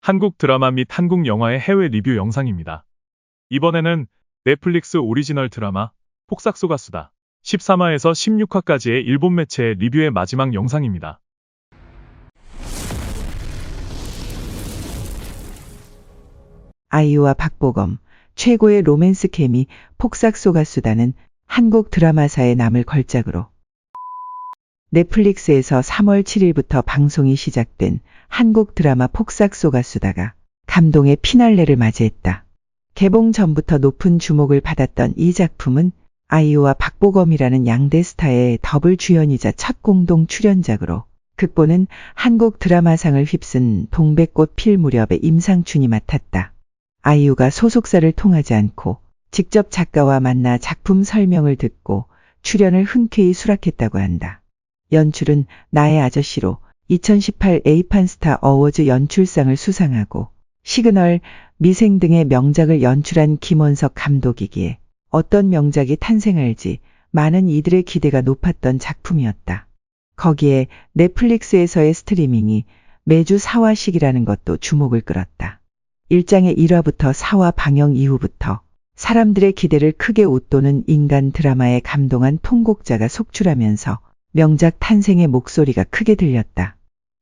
한국 드라마 및 한국 영화의 해외 리뷰 영상입니다. 이번에는 넷플릭스 오리지널 드라마 폭삭소가수다 13화에서 16화까지의 일본 매체의 리뷰의 마지막 영상입니다. 아이유와 박보검, 최고의 로맨스 케미 폭삭소가수다는 한국 드라마사에 남을 걸작으로 넷플릭스에서 3월 7일부터 방송이 시작된 한국 드라마 폭삭소가수다가 감동의 피날레를 맞이했다. 개봉 전부터 높은 주목을 받았던 이 작품은 아이유와 박보검이라는 양대 스타의 더블 주연이자 첫 공동 출연작으로 극본은 한국 드라마상을 휩쓴 동백꽃 필 무렵의 임상춘이 맡았다. 아이유가 소속사를 통하지 않고 직접 작가와 만나 작품 설명을 듣고 출연을 흔쾌히 수락했다고 한다. 연출은 나의 아저씨로 2018 에이판스타 어워즈 연출상을 수상하고 시그널, 미생 등의 명작을 연출한 김원석 감독이기에 어떤 명작이 탄생할지 많은 이들의 기대가 높았던 작품이었다. 거기에 넷플릭스에서의 스트리밍이 매주 4화씩이라는 것도 주목을 끌었다. 1장의 1화부터 4화 방영 이후부터 사람들의 기대를 크게 웃도는 인간 드라마에 감동한 통곡자가 속출하면서 명작 탄생의 목소리가 크게 들렸다.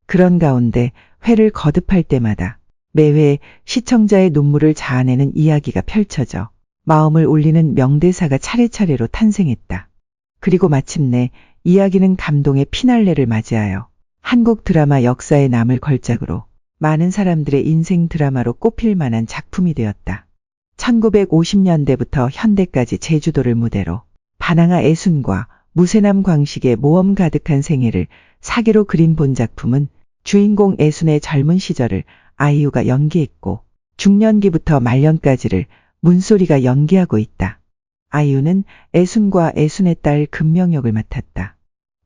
그런 가운데 회를 거듭할 때마다 매회 시청자의 눈물을 자아내는 이야기가 펼쳐져 마음을 울리는 명대사가 차례차례로 탄생했다. 그리고 마침내 이야기는 감동의 피날레를 맞이하여 한국 드라마 역사에 남을 걸작으로 많은 사람들의 인생 드라마로 꼽힐 만한 작품이 되었다. 1950년대부터 현대까지 제주도를 무대로 반항아 애순과 무쇠남 광식의 모험 가득한 생애를 사계로 그린 본 작품은 주인공 애순의 젊은 시절을 아이유가 연기했고 중년기부터 말년까지를 문소리가 연기하고 있다. 아이유는 애순과 애순의 딸 금명 역을 맡았다.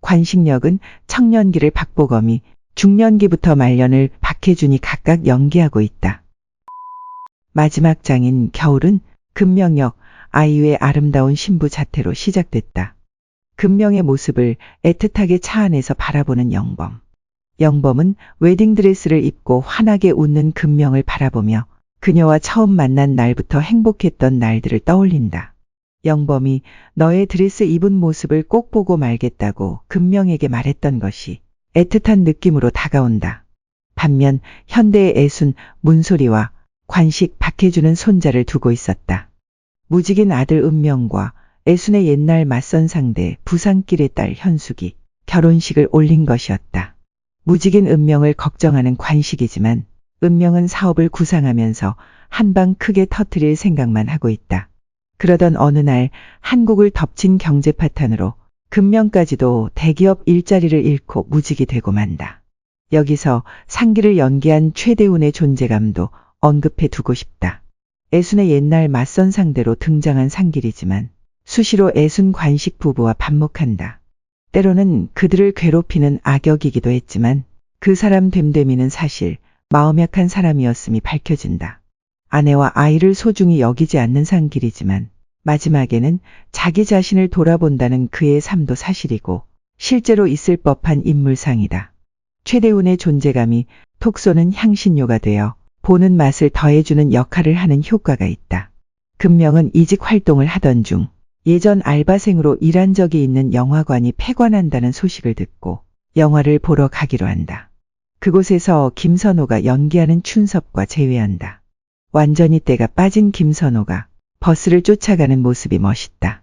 관식 역은 청년기를 박보검이 중년기부터 말년을 박혜준이 각각 연기하고 있다. 마지막 장인 겨울은 금명 역 아이유의 아름다운 신부 자태로 시작됐다. 금명의 모습을 애틋하게 차 안에서 바라보는 영범. 영범은 웨딩드레스를 입고 환하게 웃는 금명을 바라보며 그녀와 처음 만난 날부터 행복했던 날들을 떠올린다. 영범이 너의 드레스 입은 모습을 꼭 보고 말겠다고 금명에게 말했던 것이 애틋한 느낌으로 다가온다. 반면 현대의 애순, 문소리와 관식, 박혜준은 손자를 두고 있었다. 무직인 아들 은명과 애순의 옛날 맞선 상대 부산길의 딸 현숙이 결혼식을 올린 것이었다. 무직인 은명을 걱정하는 관식이지만 은명은 사업을 구상하면서 한방 크게 터뜨릴 생각만 하고 있다. 그러던 어느 날 한국을 덮친 경제 파탄으로 금명까지도 대기업 일자리를 잃고 무직이 되고 만다. 여기서 상기를 연기한 최대훈의 존재감도 언급해 두고 싶다. 애순의 옛날 맞선 상대로 등장한 상길이지만 수시로 애순 관식 부부와 반목한다. 때로는 그들을 괴롭히는 악역이기도 했지만 그 사람 됨됨이는 사실 마음 약한 사람이었음이 밝혀진다. 아내와 아이를 소중히 여기지 않는 상길이지만 마지막에는 자기 자신을 돌아본다는 그의 삶도 사실이고 실제로 있을 법한 인물상이다. 최대훈의 존재감이 톡 쏘는 향신료가 되어 보는 맛을 더해주는 역할을 하는 효과가 있다. 금명은 이직 활동을 하던 중 예전 알바생으로 일한 적이 있는 영화관이 폐관한다는 소식을 듣고 영화를 보러 가기로 한다. 그곳에서 김선호가 연기하는 춘섭과 재회한다. 완전히 때가 빠진 김선호가 버스를 쫓아가는 모습이 멋있다.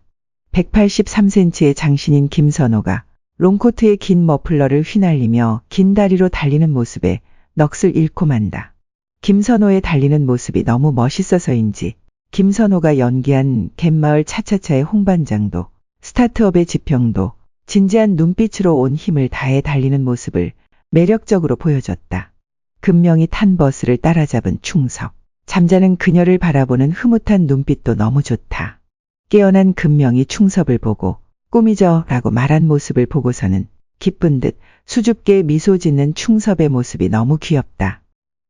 183cm의 장신인 김선호가 롱코트에 긴 머플러를 휘날리며 긴 다리로 달리는 모습에 넋을 잃고 만다. 김선호의 달리는 모습이 너무 멋있어서인지 김선호가 연기한 갯마을 차차차의 홍반장도 스타트업의 지평도 진지한 눈빛으로 온 힘을 다해 달리는 모습을 매력적으로 보여줬다. 금명이 탄 버스를 따라잡은 충석. 잠자는 그녀를 바라보는 흐뭇한 눈빛도 너무 좋다. 깨어난 금명이 충섭을 보고 꿈이죠 라고 말한 모습을 보고서는 기쁜 듯 수줍게 미소 짓는 충섭의 모습이 너무 귀엽다.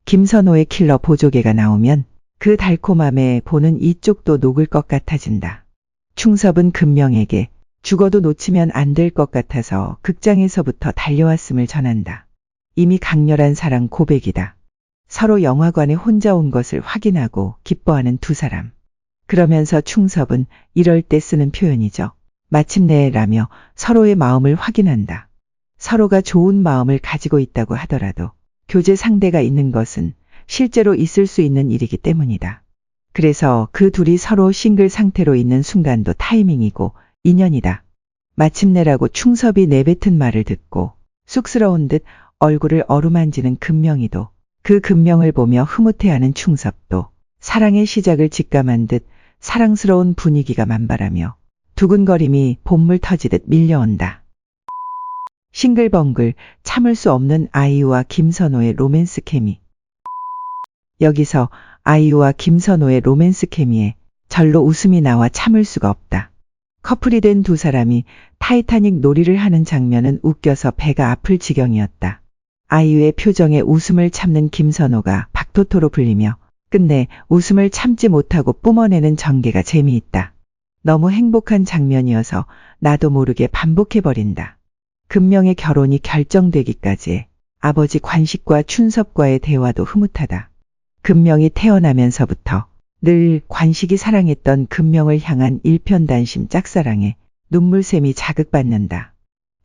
김선호의 킬러 보조개가 나오면 그 달콤함에 보는 이쪽도 녹을 것 같아진다. 충섭은 금명에게 죽어도 놓치면 안 될 것 같아서 극장에서부터 달려왔음을 전한다. 이미 강렬한 사랑 고백이다. 서로 영화관에 혼자 온 것을 확인하고 기뻐하는 두 사람. 그러면서 충섭은 이럴 때 쓰는 표현이죠. 마침내라며 서로의 마음을 확인한다. 서로가 좋은 마음을 가지고 있다고 하더라도 교제 상대가 있는 것은 실제로 있을 수 있는 일이기 때문이다. 그래서 그 둘이 서로 싱글 상태로 있는 순간도 타이밍이고 인연이다. 마침내라고 충섭이 내뱉은 말을 듣고 쑥스러운 듯 얼굴을 어루만지는 금명이도 그 금명을 보며 흐뭇해하는 충섭도 사랑의 시작을 직감한 듯 사랑스러운 분위기가 만발하며 두근거림이 봇물 터지듯 밀려온다. 싱글벙글 참을 수 없는 아이유와 김선호의 로맨스 케미. 여기서 아이유와 김선호의 로맨스 케미에 절로 웃음이 나와 참을 수가 없다. 커플이 된 두 사람이 타이타닉 놀이를 하는 장면은 웃겨서 배가 아플 지경이었다. 아이유의 표정에 웃음을 참는 김선호가 박토토로 불리며 끝내 웃음을 참지 못하고 뿜어내는 전개가 재미있다. 너무 행복한 장면이어서 나도 모르게 반복해버린다. 금명의 결혼이 결정되기까지 해 아버지 관식과 춘섭과의 대화도 흐뭇하다. 금명이 태어나면서부터 늘 관식이 사랑했던 금명을 향한 일편단심 짝사랑에 눈물샘이 자극받는다.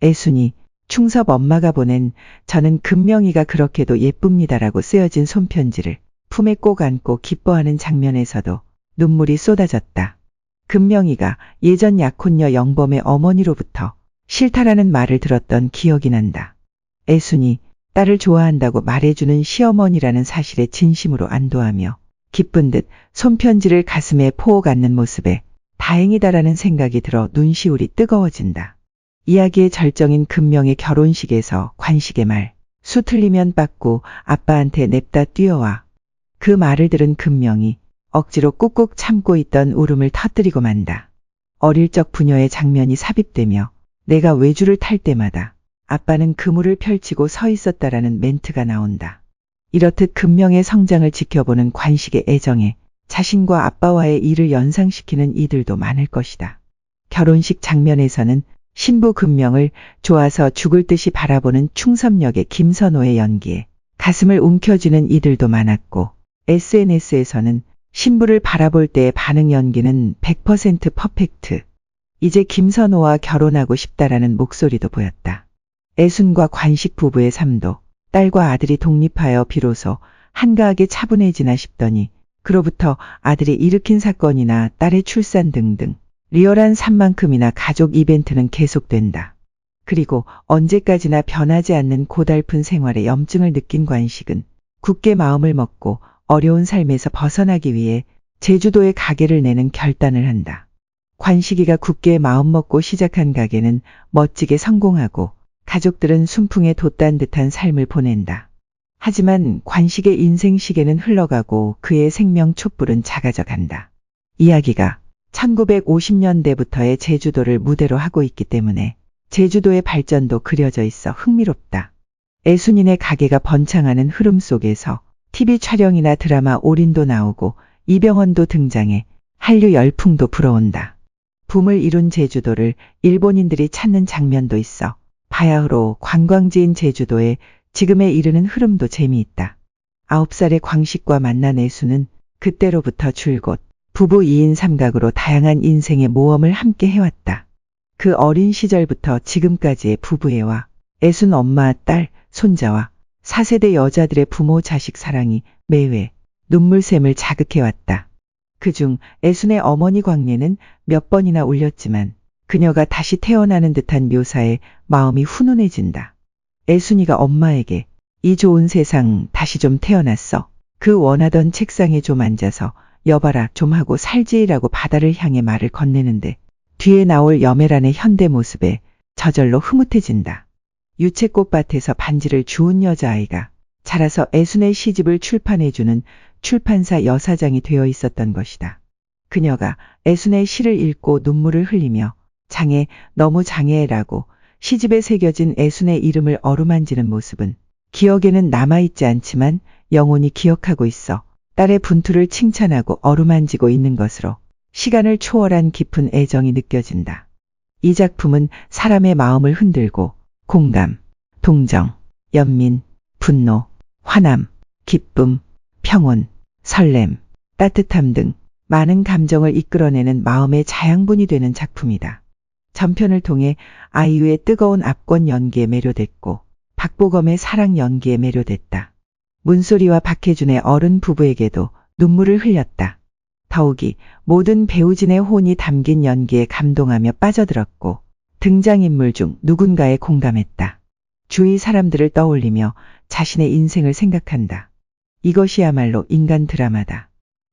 애순이, 충섭 엄마가 보낸 저는 금명이가 그렇게도 예쁩니다라고 쓰여진 손편지를 품에 꼭 안고 기뻐하는 장면에서도 눈물이 쏟아졌다. 금명이가 예전 약혼녀 영범의 어머니로부터 싫다라는 말을 들었던 기억이 난다. 애순이 딸을 좋아한다고 말해주는 시어머니라는 사실에 진심으로 안도하며 기쁜 듯 손편지를 가슴에 포옥 안는 모습에 다행이다라는 생각이 들어 눈시울이 뜨거워진다. 이야기의 절정인 금명의 결혼식에서 관식의 말, 수 틀리면 빠꾸 아빠한테 냅다 뛰어와. 그 말을 들은 금명이 억지로 꾹꾹 참고 있던 울음을 터뜨리고 만다. 어릴 적 부녀의 장면이 삽입되며 내가 외주를 탈 때마다 아빠는 그물을 펼치고 서 있었다라는 멘트가 나온다. 이렇듯 금명의 성장을 지켜보는 관식의 애정에 자신과 아빠와의 일을 연상시키는 이들도 많을 것이다. 결혼식 장면에서는 신부 금명을 좋아서 죽을 듯이 바라보는 충섭역의 김선호의 연기에 가슴을 움켜쥐는 이들도 많았고 SNS에서는 신부를 바라볼 때의 반응 연기는 100% 퍼펙트. 이제 김선호와 결혼하고 싶다라는 목소리도 보였다. 애순과 관식 부부의 삶도 딸과 아들이 독립하여 비로소 한가하게 차분해지나 싶더니 그로부터 아들이 일으킨 사건이나 딸의 출산 등등 리얼한 삶만큼이나 가족 이벤트는 계속된다. 그리고 언제까지나 변하지 않는 고달픈 생활에 염증을 느낀 관식은 굳게 마음을 먹고 어려운 삶에서 벗어나기 위해 제주도에 가게를 내는 결단을 한다. 관식이가 굳게 마음먹고 시작한 가게는 멋지게 성공하고 가족들은 순풍에 돛단 듯한 삶을 보낸다. 하지만 관식의 인생 시계는 흘러가고 그의 생명 촛불은 작아져 간다. 이야기가 1950년대부터의 제주도를 무대로 하고 있기 때문에 제주도의 발전도 그려져 있어 흥미롭다. 애순이네 가게가 번창하는 흐름 속에서 TV 촬영이나 드라마 올인도 나오고 이병헌도 등장해 한류 열풍도 불어온다. 붐을 이룬 제주도를 일본인들이 찾는 장면도 있어 바야흐로 관광지인 제주도에 지금에 이르는 흐름도 재미있다. 9살의 광식과 만난 애수는 그때로부터 줄곧 부부 2인 삼각으로 다양한 인생의 모험을 함께 해왔다. 그 어린 시절부터 지금까지의 부부애와 애순 엄마, 딸, 손자와 4세대 여자들의 부모 자식 사랑이 매회 눈물샘을 자극해왔다. 그중 애순의 어머니 광례는 몇 번이나 울렸지만 그녀가 다시 태어나는 듯한 묘사에 마음이 훈훈해진다. 애순이가 엄마에게 이 좋은 세상 다시 좀 태어났어. 그 원하던 책상에 좀 앉아서 여봐라 좀 하고 살지라고 바다를 향해 말을 건네는데 뒤에 나올 여메란의 현대 모습에 저절로 흐뭇해진다. 유채꽃밭에서 반지를 주운 여자아이가 자라서 애순의 시집을 출판해주는 출판사 여사장이 되어 있었던 것이다. 그녀가 애순의 시를 읽고 눈물을 흘리며 장애, 너무 장애라고 시집에 새겨진 애순의 이름을 어루만지는 모습은 기억에는 남아있지 않지만 영원히 기억하고 있어 딸의 분투를 칭찬하고 어루만지고 있는 것으로 시간을 초월한 깊은 애정이 느껴진다. 이 작품은 사람의 마음을 흔들고 공감, 동정, 연민, 분노, 화남, 기쁨, 평온, 설렘, 따뜻함 등 많은 감정을 이끌어내는 마음의 자양분이 되는 작품이다. 전편을 통해 아이유의 뜨거운 압권 연기에 매료됐고 박보검의 사랑 연기에 매료됐다. 문소리와 박해준의 어른 부부에게도 눈물을 흘렸다. 더욱이 모든 배우진의 혼이 담긴 연기에 감동하며 빠져들었고 등장인물 중 누군가에 공감했다. 주위 사람들을 떠올리며 자신의 인생을 생각한다. 이것이야말로 인간 드라마다.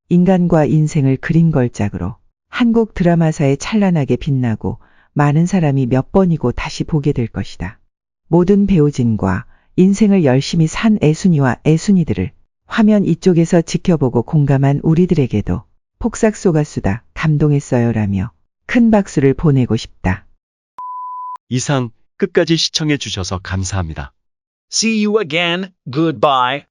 인간과 인생을 그린 걸작으로 한국 드라마사에 찬란하게 빛나고 많은 사람이 몇 번이고 다시 보게 될 것이다. 모든 배우진과 인생을 열심히 산 애순이와 애순이들을 화면 이쪽에서 지켜보고 공감한 우리들에게도 폭삭 속았수다 감동했어요라며 큰 박수를 보내고 싶다. 이상 끝까지 시청해 주셔서 감사합니다. See you again. Goodbye.